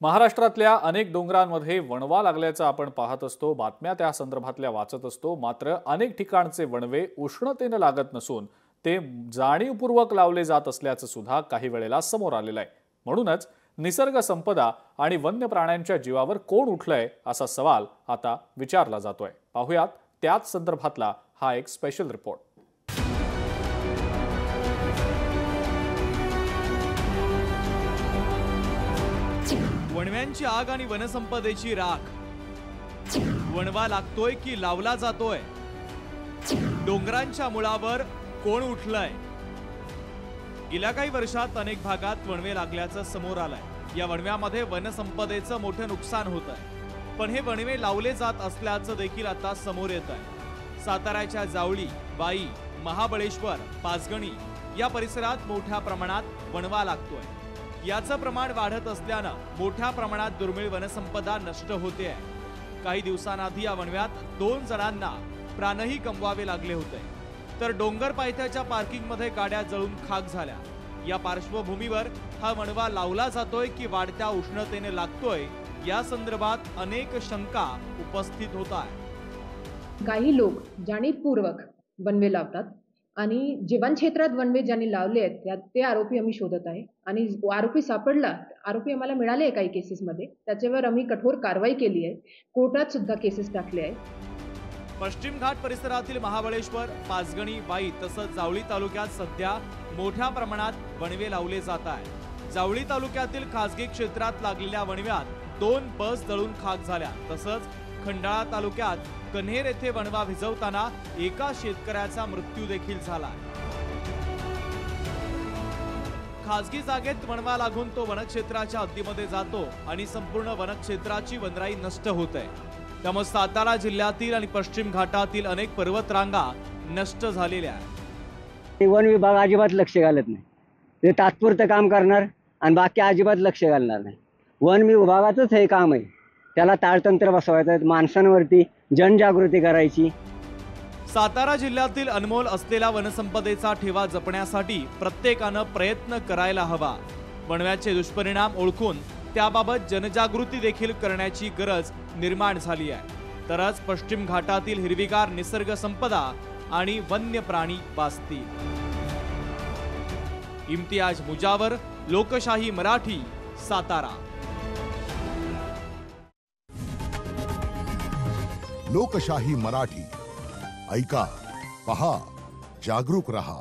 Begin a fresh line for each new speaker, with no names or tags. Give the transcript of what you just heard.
महाराष्ट्रातल्या अनेक डोंगरांमध्ये वणवा लागल्याचं आपण पाहत असतो, बातम्या त्या संदर्भातल्या वाचत असतो। मात्र अनेक ठिकाणचे वणवे उष्णतेने लागत नसून ते जाणीवपूर्वक लावले जात असल्याचं सुद्धा काही वेळेला समोर आलेलं आहे। म्हणूनच निसर्ग संपदा आणि वन्य प्राण्यांच्या जीवावर कोण उठलंय असा सवाल आता विचारला जातोय। पाहूयात त्याच संदर्भातला हा एक स्पेशल रिपोर्ट।
वणव्यांची आग आणि वनसंपदेची राख, वणवा लागतोय की लावला जातोय, डोंगरांच्या मुळावर कोण उठलंय। गेल्या काही वर्षात अनेक भागात वणवे लागल्याचं समोर आलंय। या वणव्यामध्ये वनसंपदेचं मोठं नुकसान होत आहे, पण हे वणवे लावले जात असल्याचं देखील आता समोर येत आहे। साताऱ्याच्या जावळी, वाई, महाबळेश्वर, पाचगणी या परिसरात मोठ्या प्रमाणात वणवा लागतोय। याचं प्रमाण वाढत असल्यानं मोठ्या प्रमाणात दुर्मिळ वनसंपदा नष्ट होते आहे। काही दिवसांआधी या वणव्यात 2 जणांना प्राणही गमवावे लागले होते, तर डोंगर पायथ्याच्या पार्किंगमध्ये गाड्या जळून खाक झाल्या। या पार्श्वभूमीवर हा वणवा लावला जातोय की वाढत्या उष्णतेने लागतोय, या संदर्भात अनेक शंका उपस्थित होत आहेत।
काही लोक जाणीवपूर्वक वणवे लावतात आणि जीवन क्षेत्रात वणवे ज्यांनी लावले आहेत ते आरोपी आम्ही शोधत आहे आणि आरोपी सापडला, आरोपी आम्हाला मिळाले काही केसेसमध्ये, त्याच्यावर आम्ही कठोर कारवाई केली आहे। कोर्टात सुद्धा केसेस टाकले आहेत।
पश्चिम घाट परिसरातील महाबळेश्वर, पाचगणी, वाई तसंच जावळी तालुक्यात सध्या मोठ्या प्रमाणात वणवे लावले जात आहेत। जावळी तालुक्यातील खासगी क्षेत्रात लागलेल्या वणव्यात 2 बस जळून खाक झाल्या। तसंच खंडाळा तालुक्यात कन्हेर येथे वणवा भिजवताना एका शेतकऱ्याचा मृत्यू देखील झाला। खासगी जागेत वणवा लागून तो वनक्षेत्राच्या हद्दीमध्ये जातो आणि संपूर्ण वनक्षेत्राची वनराई नष्ट होते। त्यामुळे सातारा जिल्ह्यातील आणि पश्चिम घाटातील अनेक पर्वतरांगा नष्ट झालेल्या आहेत।
वन विभाग अजिबात लक्ष घालत नाही। ते तात्पुरतं काम करणार आणि बाकी अजिबात लक्ष घालणार नाही। वन विभागाचंच हे काम आहे, त्याला ताळतंत्र बसवायचं, माणसांवरती जनजागृती करायची।
सातारा जिल्ह्यातील अनमोल असलेल्या वनसंपदेचा ठेवा जपण्यासाठी प्रत्येकानं प्रयत्न करायला हवा। वणव्याचे दुष्परिणाम ओळखून त्याबाबत जनजागृती देखील करण्याची गरज निर्माण झाली आहे, तरच पश्चिम घाटातील हिरवीगार निसर्ग संपदा आणि वन्य प्राणी वाचतील। इम्तियाज मुजावर, लोकशाही मराठी, सातारा।
लोकशाही मराठी, ऐका, पहा, जागरूक रहा।